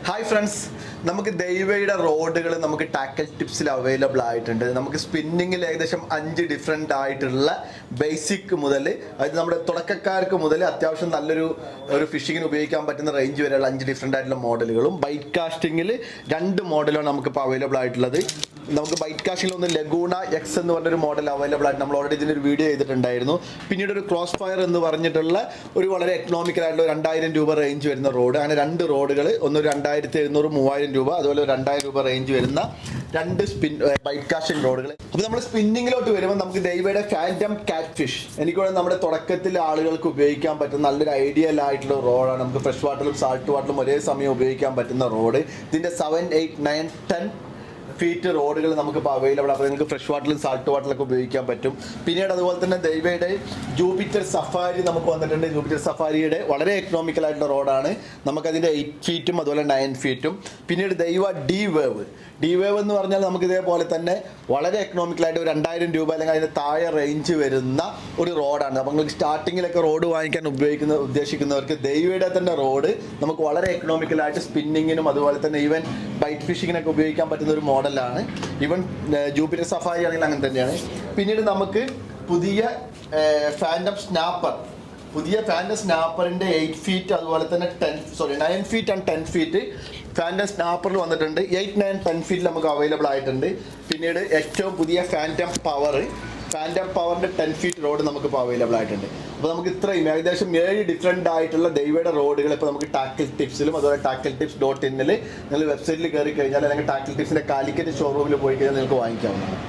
Hi friends, നമുക്ക് ദൈവയുടെ റോഡുകൾ നമുക്ക് ടാക്കൽ ടിപ്സിൽ അവൈലബിൾ ആയിട്ടുണ്ട്. നമുക്ക് സ്പിന്നിങ്ങിൽ ഏകദേശം 5 ഡിഫറെൻ്റ് ആയിട്ടുള്ള ബേസിക് മുതൽ, അതായത് നമ്മുടെ തുടക്കക്കാർക്ക് മുതൽ അത്യാവശ്യം നല്ലൊരു ഫിഷിങ്ങിന് ഉപയോഗിക്കാൻ പറ്റുന്ന റേഞ്ച് വരെയുള്ള 5 ഡിഫറെൻ്റ് ആയിട്ടുള്ള മോഡലുകളും ബൈറ്റ് കാസ്റ്റിങ്ങിൽ 2 മോഡലാണ് നമുക്കിപ്പോൾ അവൈലബിൾ ആയിട്ടുള്ളത്. നമുക്ക് ബൈറ്റ് കാസ്റ്റിംഗിൽ ഒന്ന് ലഗൂണ എക്സ് എന്ന് പറഞ്ഞൊരു മോഡൽ അവൈലബിൾ ആയിട്ട് നമ്മൾ ഓൾറെഡി ഇതിനൊരു വീഡിയോ ചെയ്തിട്ടുണ്ടായിരുന്നു. പിന്നീട് ഒരു ക്രോസ് ഫയർ എന്ന് പറഞ്ഞിട്ടുള്ള ഒരു വളരെ എക്കണോമിക്കൽ ആയിട്ടുള്ള 2000 രൂപ റേഞ്ച് വരുന്ന റോഡ്, അങ്ങനെ 2 റോഡുകൾ, ഒന്ന് 2700 3000 രൂപ, അതുപോലെ 2000 രൂപ റേഞ്ച് വരുന്ന 2 ബൈറ്റ് കാസ്റ്റിംഗ് റോഡുകൾ. അപ്പോൾ നമ്മൾ സ്പിന്നിങ്ങിലോട്ട് വരുമ്പോൾ നമുക്ക് ദൈവയുടെ ഫാൻറ്റം കാറ്റ് ഫിഷ്, എനിക്ക് നമ്മുടെ തുടക്കത്തിൽ ആളുകൾക്ക് ഉപയോഗിക്കാൻ പറ്റുന്ന നല്ലൊരു ഐഡിയൽ ആയിട്ടുള്ള റോഡാണ്. നമുക്ക് ഫ്രഷ് വാട്ടറിലും സാൾട്ട് വാട്ടറിലും ഒരേ സമയം ഉപയോഗിക്കാൻ പറ്റുന്ന റോഡ്. ഇതിൻ്റെ 7, 8, 9, 10 ഫീറ്റ് റോഡുകൾ നമുക്കിപ്പോൾ അവൈലബിൾ. അപ്പോൾ നിങ്ങൾക്ക് ഫ്രഷ് വാട്ടറിലും സാൾട്ട് വാട്ടറിലൊക്കെ ഉപയോഗിക്കാൻ പറ്റും. പിന്നീട് അതുപോലെ തന്നെ ദൈവയുടെ ജൂപ്പിറ്റർ സഫാരി നമുക്ക് വന്നിട്ടുണ്ട്. ജൂപ്പിറ്റർ സഫാരിയുടെ വളരെ എക്കണോമിക്കൽ ആയിട്ടുള്ള റോഡാണ്. നമുക്കതിൻ്റെ 8 ഫീറ്റും അതുപോലെ 9 ഫീറ്റും. പിന്നീട് ദൈവ ഡി വേവ് എന്ന് പറഞ്ഞാൽ നമുക്ക് ഇതേപോലെ തന്നെ വളരെ എക്കണോമിക്കലായിട്ട് 2000 രൂപ അല്ലെങ്കിൽ അതിന് താഴെ റേഞ്ച് വരുന്ന ഒരു റോഡാണ്. അപ്പോൾ നിങ്ങൾക്ക് സ്റ്റാർട്ടിങ്ങിലൊക്കെ റോഡ് വാങ്ങിക്കാൻ ഉദ്ദേശിക്കുന്നവർക്ക് ദൈവയുടെ തന്നെ റോഡ് നമുക്ക് വളരെ എക്കണോമിക്കലായിട്ട് സ്പിന്നിങ്ങിനും അതുപോലെ തന്നെ ഈവൻ ബൈറ്റ് ഫിഷിങ്ങിനൊക്കെ ഉപയോഗിക്കാൻ പറ്റുന്ന ഒരു മോഡലാണ്. ഈവൻ ജൂപ്പിറ്റർ സഫാരി ആണെങ്കിൽ അങ്ങനെ തന്നെയാണ്. പിന്നീട് നമുക്ക് പുതിയ ഫാൻറ്റം സ്നാപ്പറിൻ്റെ 8 ഫീറ്റ് അതുപോലെ തന്നെ 9 ഫീറ്റ് ആൻഡ് 10 ഫീറ്റ് ഫാൻറ്റം സ്നാപ്പറിൽ വന്നിട്ടുണ്ട്. 8, 9, 10 ഫീറ്റിൽ നമുക്ക് അവൈലബിൾ ആയിട്ടുണ്ട്. പിന്നീട് ഏറ്റവും പുതിയ ഫാൻറ്റം പവറിൻ്റെ 10 ഫീറ്റ് റോഡ് നമുക്കിപ്പോൾ അവൈലബിൾ ആയിട്ടുണ്ട്. അപ്പോൾ നമുക്ക് ഇത്രയും ഏകദേശം 7 ഡിഫറെൻ്റ് ആയിട്ടുള്ള ദൈവയുടെ റോഡുകൾ ഇപ്പോൾ നമുക്ക് ടാക്കിൾ ടിപ്സിലും അതുപോലെ ടാക്കിൾ ടിപ്സ് .in നിങ്ങൾ വെബ്സൈറ്റിൽ കയറി കഴിഞ്ഞാൽ അല്ലെങ്കിൽ ടാക്കിൾ ടിപ്സിൻ്റെ കാലിക്കറ്റ് ഷോറൂമിൽ പോയി കഴിഞ്ഞാൽ നിങ്ങൾക്ക് വാങ്ങിക്കാവുന്നതാണ്.